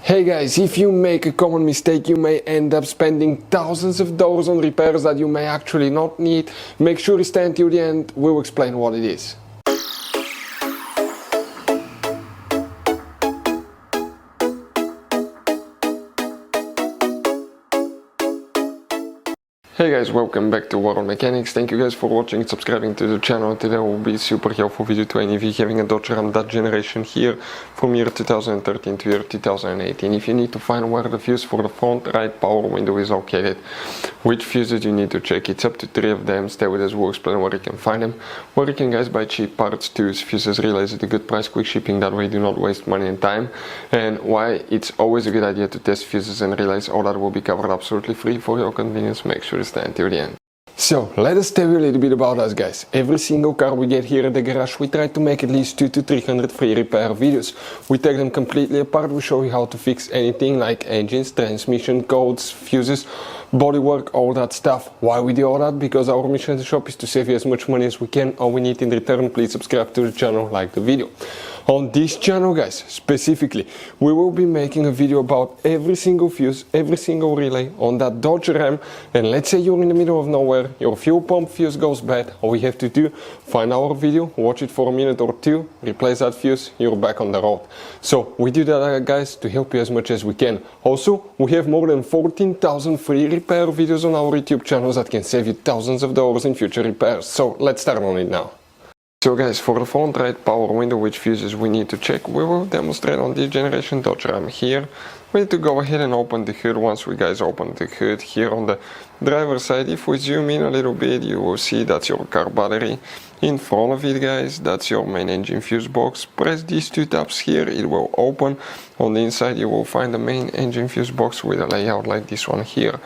Hey guys, if you make a common mistake, you may end up spending thousands of dollars on repairs that you may actually not need. Make sure you stay until the end, we'll explain what it is. Hey guys, welcome back to World Mechanics. Thank you guys for watching and subscribing to the channel. Today will be a super helpful video to any of you having a Dodge Ram that generation here from year 2013 to year 2018. If you need to find where the fuse for the front right power window is located, which fuses you need to check, it's up to 3 of them. Stay with us, we'll explain where you can find them, where you can guys buy cheap parts, tools, fuses, relays at a good price, quick shipping, that way you do not waste money and time, and why it's always a good idea to test fuses and relays. All that will be covered absolutely free for your convenience. Make sure you stay until the end. So, let us tell you a little bit about us guys. Every single car we get here at the garage, we try to make at least 200 to 300 free repair videos. We take them completely apart, we show you how to fix anything like engines, transmission, codes, fuses, bodywork, all that stuff. Why we do all that? Because our mission at the shop is to save you as much money as we can. All we need in return, please subscribe to the channel, like the video. On this channel guys, specifically, we will be making a video about every single fuse, every single relay on that Dodge Ram, and let's say you're in the middle of nowhere, your fuel pump fuse goes bad, all we have to do, find our video, watch it for a minute or two, replace that fuse, you're back on the road. So we do that guys to help you as much as we can. Also, we have more than 14,000 free repair videos on our YouTube channels that can save you thousands of dollars in future repairs. So let's start on it now. So guys, for the front right power window, which fuses we need to check, we will demonstrate on this generation Dodge Ram here. We need to go ahead and open the hood. Once we guys open the hood here on the driver's side, if we zoom in a little bit, you will see that's your car battery. In front of it guys, that's your main engine fuse box. Press these two tabs here, it will open. On the inside you will find the main engine fuse box with a layout like this one here.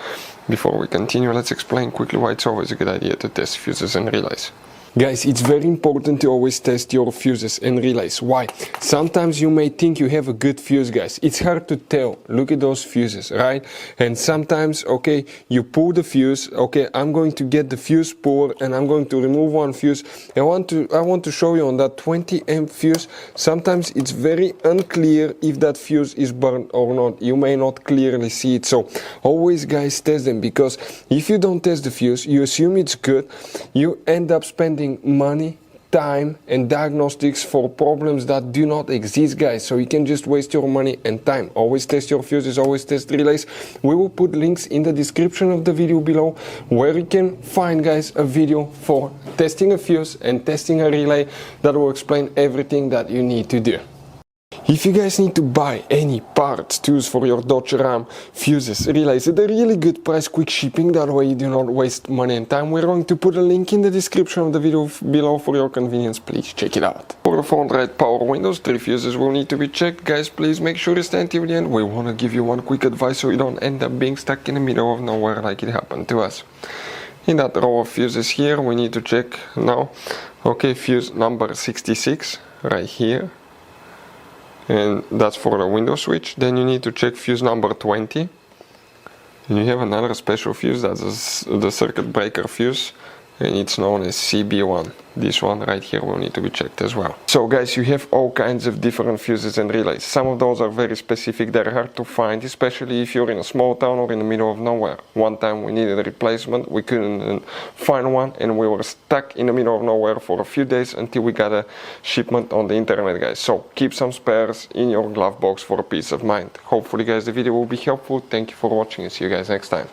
Before we continue, let's explain quickly why it's always a good idea to test fuses and relays. Guys, it's very important to always test your fuses and relays. Why? Sometimes you may think you have a good fuse, guys. It's hard to tell. Look at those fuses, right? And sometimes, okay, you pull the fuse. Okay, I'm going to get the fuse puller and I'm going to remove one fuse. I want to show you on that 20 amp fuse. Sometimes it's very unclear if that fuse is burned or not. You may not clearly see it. So always, guys, test them, because if you don't test the fuse, you assume it's good. You end up spending money, time and diagnostics for problems that do not exist guys, so you can just waste your money and time. Always test your fuses, always test relays. We will put links in the description of the video below where you can find guys a video for testing a fuse and testing a relay that will explain everything that you need to do. If you guys need to buy any parts, tools for your Dodge Ram, fuses, relays at a really good price, quick shipping, that way you do not waste money and time, we're going to put a link in the description of the video below for your convenience. Please check it out. For the front right power windows, 3 fuses will need to be checked. Guys, please make sure you stay until the end. We want to give you one quick advice so you don't end up being stuck in the middle of nowhere like it happened to us. In that row of fuses here, we need to check now. Okay, fuse number 66 right here. And that's for the window switch. Then you need to check fuse number 20, and you have another special fuse, that's the circuit breaker fuse, and it's known as CB1. This one right here will need to be checked as well. So guys, you have all kinds of different fuses and relays. Some of those are very specific, they're hard to find, especially if you're in a small town or in the middle of nowhere. One time we needed a replacement, we couldn't find one, and we were stuck in the middle of nowhere for a few days until we got a shipment on the internet guys. So keep some spares in your glove box for a peace of mind. Hopefully guys the video will be helpful. Thank you for watching and see you guys next time.